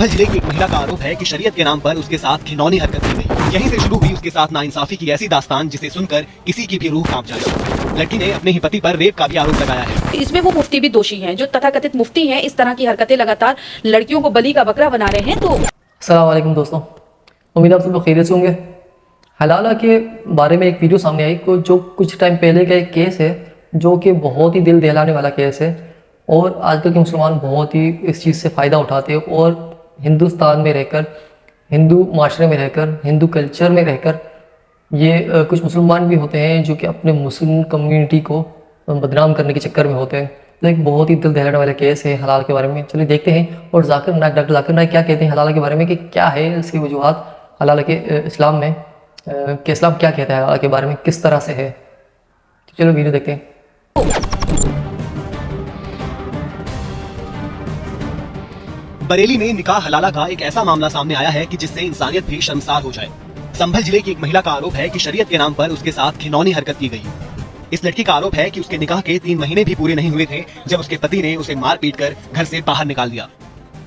जिले की एक महिला का आरोप है कि शरीयत के नाम पर उसके साथ घिनौनी हरकत की गई। यहीं से शुरू हुई उसके साथ नाइंसाफी की ऐसी दास्तान जिसे सुनकर किसी की भी रूह कांप जाए। लड़की ने अपने ही पति पर रेप का भी आरोप लगाया है। इसमें वो मुफ्ती भी दोषी हैं, जो तथाकथित मुफ्ती हैं। इस तरह की हरकतें लगातार लड़कियों को बलि का बकरा बना रहे हैं। तो अस्सलाम वालेकुम दोस्तों, उम्मीद आप सब लोग खैरियत से होंगे। हलाला के बारे में एक वीडियो सामने आई को जो कुछ टाइम पहले का एक केस है, जो कि बहुत ही दिल दहलाने वाला केस है। और आजकल के मुसलमान बहुत ही इस चीज़ से फ़ायदा उठाते हैं और हिंदुस्तान में रहकर, हिंदू माशरे में रहकर, हिंदू कल्चर में रहकर ये कुछ मुसलमान भी होते हैं जो कि अपने मुस्लिम कम्युनिटी को बदनाम करने के चक्कर में होते हैं। तो एक बहुत ही दिल दहलाने वाला केस है हलाल के बारे में। चलिए देखते हैं। और डॉक्टर जाकिर नाइक क्या कहते हैं हलाल के बारे में, कि क्या है इसकी वजूहत हलाल के इस्लाम में, कि इस्लाम क्या कहता है हलाल के बारे में, किस तरह से है। तो चलो वीडियो देखते हैं। बरेली में निकाह हलाला का एक ऐसा मामला सामने आया है कि जिससे इंसानियत भी शर्मसार हो जाए। संभल जिले की एक महिला का आरोप है कि शरीयत के नाम पर उसके साथ घिनौनी हरकत की गई। इस लड़की का आरोप है कि उसके निकाह के 3 महीने भी पूरे नहीं हुए थे जब उसके पति ने उसे मार पीट कर घर से बाहर निकाल दिया।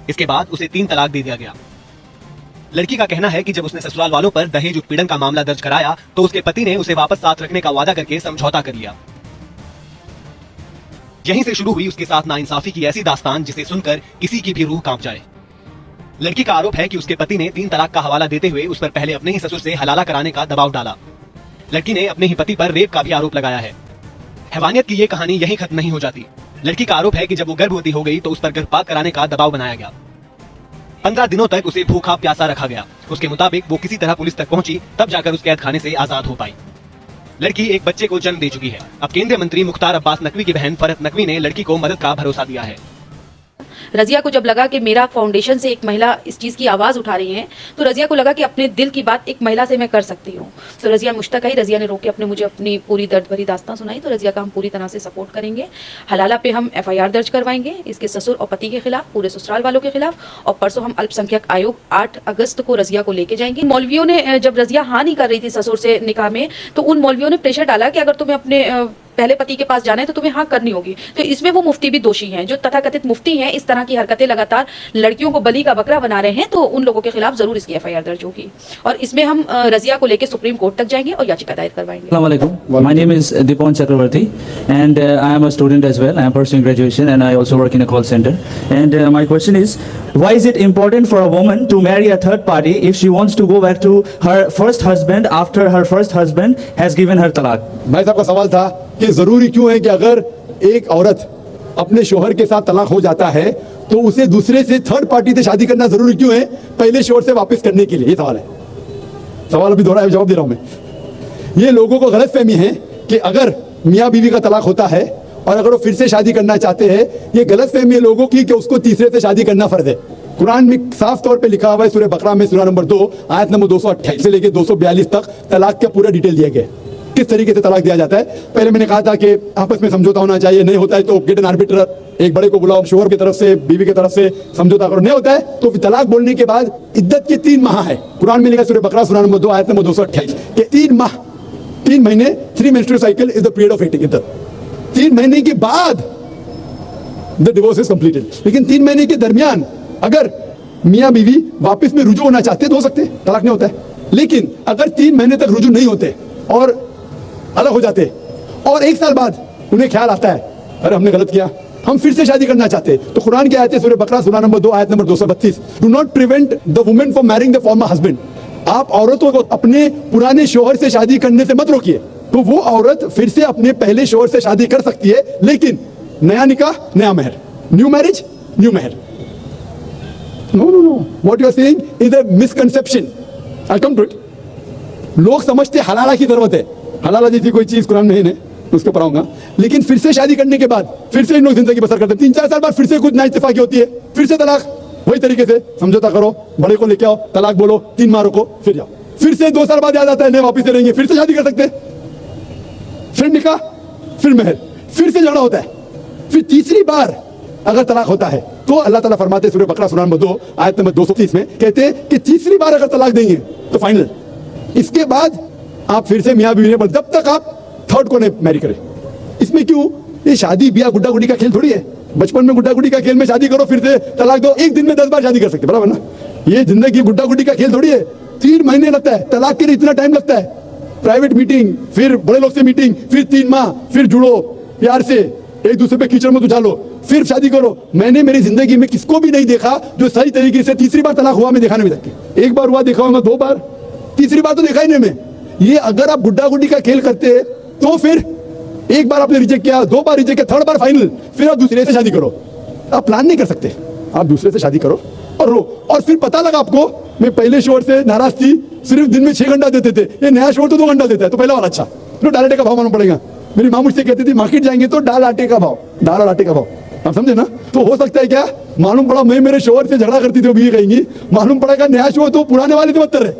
इसके बाद उसे 3 तलाक दे दिया गया। लड़की का कहना है कि जब उसने ससुराल वालों पर दहेज उत्पीड़न का मामला दर्ज कराया तो उसके पति ने उसे वापस साथ रखने का वादा करके समझौता कर लिया। यहीं से शुरू हुई उसके साथ नाइंसाफी की ऐसी दास्तान जिसे सुनकर किसी की भी रूह कांप जाए। लड़की का आरोप है कि उसके पति ने 3 तलाक का हवाला देते हुए उस पर पहले अपने ही ससुर से हलाला कराने का दबाव डाला। लड़की ने अपने ही पति पर रेप का भी आरोप लगाया है। हैवानियत की ये कहानी यहीं खत्म नहीं हो जाती। लड़की का आरोप है कि जब वो गर्भवती हो गई तो उस पर गर्भपात कराने का दबाव बनाया गया। 15 दिनों तक उसे भूखा प्यासा रखा गया। उसके मुताबिक वो किसी तरह पुलिस तक पहुंची, तब जाकर उस कैद खाने से आजाद हो पाई। लड़की एक बच्चे को जन्म दे चुकी है। अब केंद्रीय मंत्री मुख्तार अब्बास नकवी की बहन फरत नकवी ने लड़की को मदद का भरोसा दिया है। रजिया को जब लगा कि मेरा फाउंडेशन से एक महिला इस चीज़ की आवाज़ उठा रही है, तो रजिया को लगा कि अपने दिल की बात एक महिला से मैं कर सकती हूँ। तो रजिया मुश्तक आई। रजिया ने रोके मुझे अपनी पूरी दर्द भरी दास्तां सुनाई। तो रजिया का हम पूरी तरह से सपोर्ट करेंगे। हलाला पे हम FIR दर्ज करवाएंगे, इसके ससुर और पति के खिलाफ, पूरे ससुराल वालों के खिलाफ। और परसों हम अल्पसंख्यक आयोग 8 अगस्त को रजिया को लेके जाएंगे। मौलवियों ने जब रजिया हाँ नहीं कर रही थी ससुर से निकाह में, तो उन मौलवियों ने प्रेशर डाला कि अगर तुम्हें अपने पहले पति के पास जाना है तो तुम्हें हाँ करनी होगी। तो इसमें वो मुफ्ती भी दोषी हैं, जो तथाकथित मुफ्ती हैं। इस तरह की हरकतें लगातार लड़कियों को बलि का बकरा बना रहे हैं। तो उन लोगों के खिलाफ जरूर इसकी FIR दर्ज होगी और इसमें हम रजिया को लेकर सुप्रीम कोर्ट तक जाएंगे और याचिका दायर करवाएंगे। Assalamu alaikum. My name is Dipon Chakravarti and I am a student as well. I am pursuing graduation and I also work in a call center. And my question is, why is it important for a woman to marry a third party if she wants to go back to her first husband after her first husband has given her talaq? भाई साहब का सवाल था कि जरूरी क्यों है कि अगर एक औरत अपने शोहर के साथ तलाक हो जाता है तो उसे दूसरे से, थर्ड पार्टी से शादी करना जरूरी क्यों है पहले शोहर से वापस करने के लिए? ये सवाल है। सवाल अभी दोहरा जवाब दे रहा हूं मैं। ये लोगों को गलतफहमी है कि अगर मियाँ बीवी का तलाक होता है और अगर वो फिर से शादी करना चाहते हैं, ये गलतफहमी है लोगों की कि उसको तीसरे से शादी करना फर्ज है। कुरान में साफ तौर पे लिखा हुआ है, सूरह बकरा में सूरह नंबर 2 आयत नंबर 228 से लेकर 242 तक तलाक का पूरा डिटेल दिया गया है, किस तरीके से तलाक दिया जाता है। पहले मैंने कहा था कि आपस में समझौता होना चाहिए, नहीं होता है तो गेट एन आर्बिटर, एक बड़े को बुलाओ, शोहर की तरफ से बीवी की तरफ से समझौता करो। नहीं होता है तो तलाक बोलने के बाद इद्दत के 3 माह है। कुरान में लिखा सूरह बकरा सूरह नंबर 2 आयत नंबर 228 के 3 माह, 3 महीने, 3 menstrual cycle is the period of इद्दत। 3 महीने के बाद द डिवोर्स इज कंप्लीटेड। लेकिन 3 महीने के दरमियान अगर मियाँ बीवी वापस में रुजू होना चाहते तो हो सकते, तलाक नहीं होता है। लेकिन अगर 3 महीने तक रुजू नहीं होते और अलग हो जाते और 1 साल बाद उन्हें ख्याल आता है अरे हमने गलत किया, हम फिर से शादी करना चाहते, तो कुरान की आयत है सूरह बकरा सूरह नंबर 2 आयत number 232, do not prevent the women from marrying the former husband. आप औरतों को अपने पुराने शोहर से शादी करने से मत रोकिए। तो वो औरत फिर से अपने पहले शोहर से शादी कर सकती है, लेकिन नया निकाह नया मेहर, न्यू मैरिज न्यू मेहर। No no no, what you are saying is a misconception. I come to it. लोग समझते हलाला की जरूरत है, हलाला जैसी कोई चीज कुरान में है, उसके ऊपर आऊंगा। लेकिन फिर से शादी करने के बाद फिर से इन लोग जिंदगी बसर करते हैं। 3-4 साल बाद फिर से कुछ नाइत्तेफाकी होती है, फिर से तलाक। वही तरीके से समझौता करो, बड़े को लेके आओ, तलाक बोलो, 3 माह रुको, फिर जाओ। फिर से 2 साल बाद याद आता है नहीं वापिस रहेंगे, फिर से शादी कर सकते, फिर निकाह, फिर मेहर, फिर से झगड़ा होता है। फिर तीसरी बार अगर तलाक होता है तो अल्लाह ताला फरमाते सूरह बकरा सूरह नंबर 2 आयत नंबर 230 में कहते हैं कि तीसरी बार अगर तलाक देंगे तो फाइनल। इसके बाद आप फिर से मियाँ बीवी, जब तक आप थर्ड को नहीं मैरी करें। इसमें क्यों? ये शादी ब्याह गुड्डा गुड्डी का खेल थोड़ी है। बचपन में गुड्डा गुड्डी का खेल में शादी करो, फिर से तलाक दो, एक दिन में 10 बार शादी कर सकते, बराबर ना? ये जिंदगी गुड्डा गुड्डी का खेल थोड़ी है। 3 महीने लगता है तलाक के लिए, इतना टाइम लगता है। प्राइवेट मीटिंग, फिर बड़े लोग से मीटिंग, फिर 3 माह, फिर जुड़ो प्यार से, एक दूसरे पे कीचड़ मत उछालो, फिर शादी करो। मैंने मेरी जिंदगी में किसको भी नहीं देखा जो सही तरीके से तीसरी बार तलाक हुआ, मैं देखा नहीं अभी तक। एक बार हुआ देखा होगा, 2 बार, तीसरी बार तो देखा ही नहीं मैं। ये अगर आप गुड्डा गुड्डी का खेल करते तो फिर एक बार आपने रिजेक्ट किया, 2 बार रिजेक्ट किया, 3rd बार फाइनल, फिर आप दूसरे से शादी करो। आप प्लान नहीं कर सकते, आप दूसरे से शादी करो और रो। और फिर पता लगा आपको, मैं पहले शोर से नाराज थी, सिर्फ दिन में 6 घंटा देते थे, ये नया शोर तो 2 घंटा देता है, तो पहला वाला अच्छा। तो दाल आटे का भाव मालूम पड़ेगा। मेरी माँ मुझसे कहती थी मार्केट जाएंगे तो दाल आटे का भाव, दाल और आटे का भाव, आप समझे ना? तो हो सकता है क्या, मालूम पड़ा मैं मेरे शोर से झगड़ा करती थी, वो भी कहेंगी, मालूम पड़ेगा नया शोर तो पुराने वाले से बदतर है,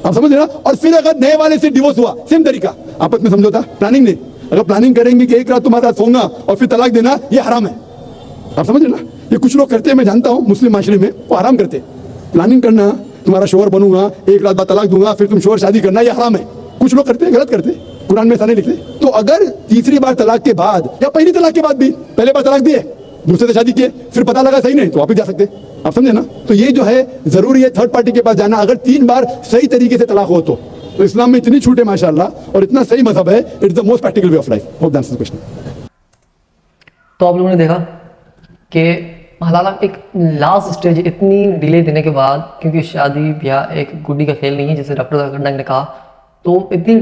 आप समझ रहे ना? और फिर अगर नए वाले से डिवोर्स हुआ, सेम तरीका, आपस में समझौता, प्लानिंग नहीं। अगर प्लानिंग करेंगे कि एक रात तुम्हारे साथ सोऊंगा और फिर तलाक देना, ये हराम है, आप समझ रहे ना? ये कुछ लोग करते हैं, मैं जानता हूं मुस्लिम माशरे में, वो हराम करते। प्लानिंग करना, तुम्हारा शोहर बनूंगा, एक रात बाद तलाक दूंगा, फिर तुम शोहर शादी करना, ये हराम है। कुछ लोग करते हैं, गलत करते हैं, कुरान में ऐसा नहीं लिखते। तो अगर तीसरी बार तलाक के बाद या पहली तलाक के बाद भी, पहले बार तलाक दिए, दूसरे से शादी किए, फिर पता लगा सही नहीं, तो वापस जा सकते, आप समझे ना? तो ये जो है जरूरी है 3rd पार्टी के पास जाना, अगर 3 बार सही तरीके से तलाक हो तो इस्लाम में इतनी छूट है माशाल्लाह, और इतना सही मजहब है, it's the most practical way of life. Hope that's the question. तो आप लोगों ने देखा कि हलाला एक लास्ट स्टेज इतनी डिले देने के बाद, क्योंकि शादी ब्याह एक गुड्डी का खेल नहीं है जैसे डॉक्टर जाकिर नाइक ने कहा, तो इतनी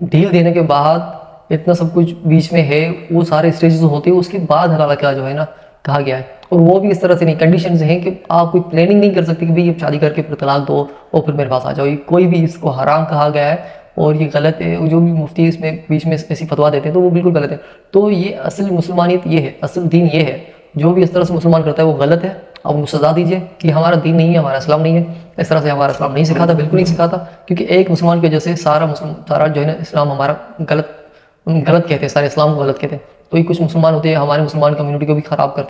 ढील देने के बाद इतना सब कुछ बीच में है, वो सारे स्टेजेस होते हैं, उसके बाद हलाला क्या जो है ना कहा गया है। और वो भी इस तरह से नहीं, कंडीशंस हैं कि आप कोई प्लानिंग नहीं कर सकते कि भाई अब शादी करके फिर तलाक दो और फिर मेरे पास आ जाओ, ये कोई भी इसको हराम कहा गया है और ये गलत है। जो भी मुफ्ती इसमें बीच में ऐसी फतवा देते हैं तो वो बिल्कुल गलत है। तो ये असल मुसलमानियत ये है, असल दीन ये है। जो भी इस तरह से मुसलमान करता है वो गलत है, आप उनको सजा दीजिए कि हमारा दीन नहीं है, हमारा इस्लाम नहीं है, इस तरह से हमारा इस्लाम नहीं सिखाता, बिल्कुल नहीं सिखाता। क्योंकि एक मुसलमान की वजह से सारा जो है ना इस्लाम हमारा गलत कहते हैं, सारे इस्लाम को गलत कहते हैं। तो ये कुछ मुसलमान होते हैं हमारे मुसलमान कम्युनिटी को भी ख़राब करते हैं।